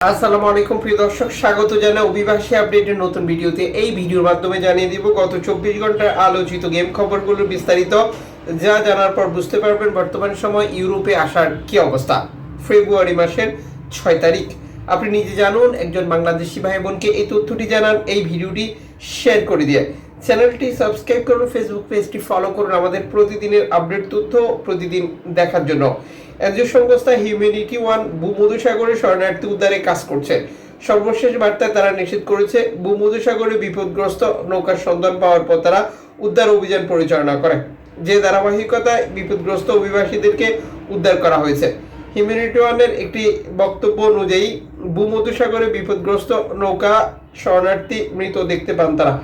আসসালামু আলাইকুম প্রিয় দর্শক, স্বাগত জানাই অভিবাসী আপডেটের নতুন ভিডিওতে। এই ভিডিওর মাধ্যমে জানিয়ে দিব গত 24 ঘন্টার আলোচিত গেম খবরগুলোর বিস্তারিত, যা জানার পর বুঝতে পারবেন বর্তমান সময় ইউরোপে আসার কি অবস্থা। ফেব্রুয়ারি মাসের 6 তারিখ। আপনি নিজে জানুন, একজন বাংলাদেশি ভাই বোনকে এই তথ্যটি জানান, এই ভিডিওটি শেয়ার করে দিয়ে চ্যানেলটি সাবস্ক্রাইব করুন, ফেসবুক পেজটি ফলো করুন আমাদের প্রতিদিনের আপডেট তথ্য প্রতিদিন দেখার জন্য। এনজিও সংস্থা হিউম্যানিটি ওয়ান ভূমধ্যসাগরে শরণার্থী উদ্ধারে কাজ করছে। সর্বশেষ বার্তায় তারা নিশ্চিত করেছে, ভূমধ্যসাগরে বিপদগ্রস্ত নৌকার সন্ধান পাওয়ার পর তারা উদ্ধার অভিযান পরিচালনা করে, যে ধারাবাহিকতায় বিপদগ্রস্ত অভিবাসীদেরকে উদ্ধার করা হয়েছে। হিউম্যানিটি ওয়ানের একটি বক্তব্য অনুযায়ী, ভূমধ্যসাগরে বিপদগ্রস্ত নৌকা শরণার্থী মৃত দেখতে পান তারা।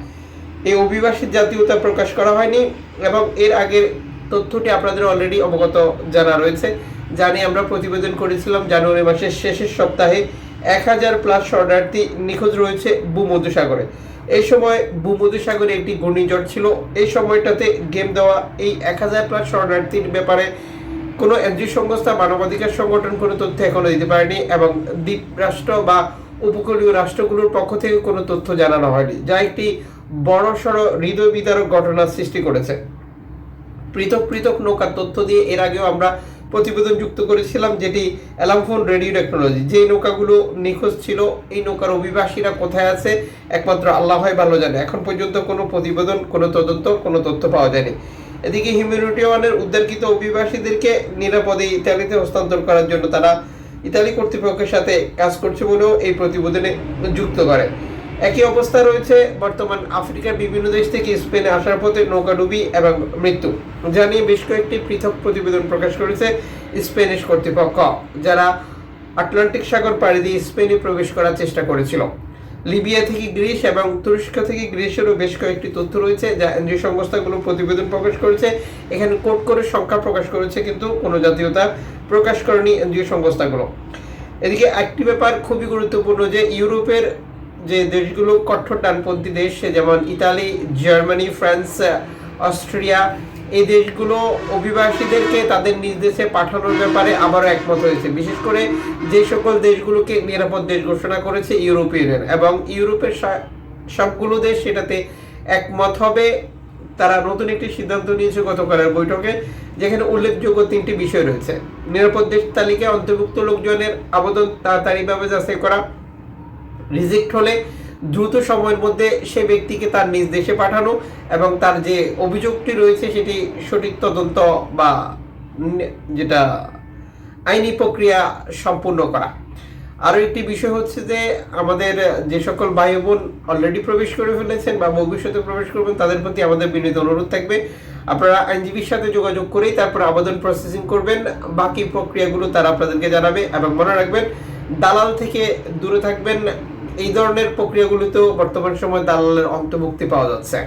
এই অভিবাসীর জাতীয়তা প্রকাশ করা হয়নি এবং এর আগের তথ্যটি আপনাদের অলরেডি অবগত জানা রয়েছে। জানি আমরা প্রতিবেদন করেছিলাম জানুয়ারি মাসের শেষের সপ্তাহে 1000+ শরণার্থী নিখোঁজ রয়েছে ভূমধ্যসাগরে। এই সময় ভূমধ্যসাগরে একটি ঘূর্ণিঝড় ছিল। এই সময়টাতে গেম দেওয়া এই 1000+ শরণার্থীর ব্যাপারে কোনো এনজিও সংস্থা, মানবাধিকার সংগঠন কোনো তথ্য এখনো দিতে পারেনি এবং দ্বীপ রাষ্ট্র বা উপকূলীয় রাষ্ট্রগুলোর পক্ষ থেকে কোনো তথ্য জানানো হয়নি, যা একটি বড়সড় হৃদয় বিদারক ঘটনার সৃষ্টি করেছে। পৃথক পৃথক নৌকার তথ্য দিয়ে এর আগেও আমরা প্রতিবেদন যুক্ত করেছিলাম, যেটি অ্যালামফোন রেডিও টেকনোলজি। যে নৌকাগুলো নিখোঁজ ছিল, এই নৌকার অভিবাসীরা কোথায় আছে একমাত্র আল্লাহই ভালো জানে। এখন পর্যন্ত কোনো প্রতিবেদন, কোনো তদন্ত, কোনো তথ্য পাওয়া যায়নি। এদিকে হিউম্যানিটি ওয়ানের উদ্ধারকৃত অভিবাসীদেরকে নিরাপদে ইতালিতে হস্তান্তর করার জন্য তারা ইতালি কর্তৃপক্ষের সাথে কাজ করছে বলেও এই প্রতিবেদনে যুক্ত করে। একই অবস্থা রয়েছে বর্তমান আফ্রিকার বিভিন্ন দেশ থেকে স্পেনে আসার পথে নৌকাডুবি এবং মৃত্যু, যা নিয়ে বেশ কয়েকটি পৃথক প্রতিবেদন প্রকাশ করেছে স্পেনিশ কর্তৃপক্ষ, যারা আটলান্টিক সাগর পাড়ি দিয়ে স্পেনে প্রবেশ করার চেষ্টা করেছিল। লিবিয়া থেকে গ্রিস এবং তুরস্ক থেকে গ্রিসেরও বেশ কয়েকটি তথ্য রয়েছে, যা এনজিও সংস্থাগুলো প্রতিবেদন প্রকাশ করেছে। এখানে কোট করে সংখ্যা প্রকাশ করেছে, কিন্তু কোনো জাতীয়তা প্রকাশ করেনি এনজিও সংস্থাগুলো। এদিকে একটি ব্যাপার খুবই গুরুত্বপূর্ণ, যে ইউরোপের যে দেশগুলো কঠোর ডানপন্থী দেশ, যেমন ইতালি, জার্মানি, ফ্রান্স, অস্ট্রিয়া, এই দেশগুলো অভিবাসীদেরকে তাদের নিজ দেশে পাঠানোর ব্যাপারে আবারও একমত হয়েছে। বিশেষ করে যে সকল দেশগুলোকে নিরাপদ দেশ ঘোষণা করেছে ইউরোপিয়ান এবং ইউরোপের সবগুলো দেশ সেটাতে একমত হবে। তারা নতুন একটি সিদ্ধান্ত নিয়েছে গতকালের বৈঠকে, যেখানে উল্লেখযোগ্য 3টি বিষয় রয়েছে। নিরাপদ দেশ তালিকায় অন্তর্ভুক্ত লোকজনের আবেদন তাড়াতাড়িভাবে যাচাই করা, রিজেক্ট হলে দ্রুত সময়ের মধ্যে সে ব্যক্তিকে তার নিজ দেশে পাঠানো এবং তার যে অভিযোগটি রয়েছে সেটি সঠিক তদন্ত বা যেটা আইনি প্রক্রিয়া সম্পূর্ণ করা। আরও একটি বিষয় হচ্ছে যে আমাদের যে সকল ভাই বোন অলরেডি প্রবেশ করে ফেলেছেন বা ভবিষ্যতে প্রবেশ করবেন, তাদের প্রতি আমাদের বিনীত অনুরোধ থাকবে, আপনারা আইনজীবীর সাথে যোগাযোগ করেই তারপর আবেদন প্রসেসিং করবেন। বাকি প্রক্রিয়াগুলো তারা আপনাদেরকে জানাবে এবং মনে রাখবেন, দালাল থেকে দূরে থাকবেন। এই ধরনের প্রক্রিয়াগুলোতেও বর্তমান সময় দালালের অন্তর্ভুক্তি পাওয়া যাচ্ছে।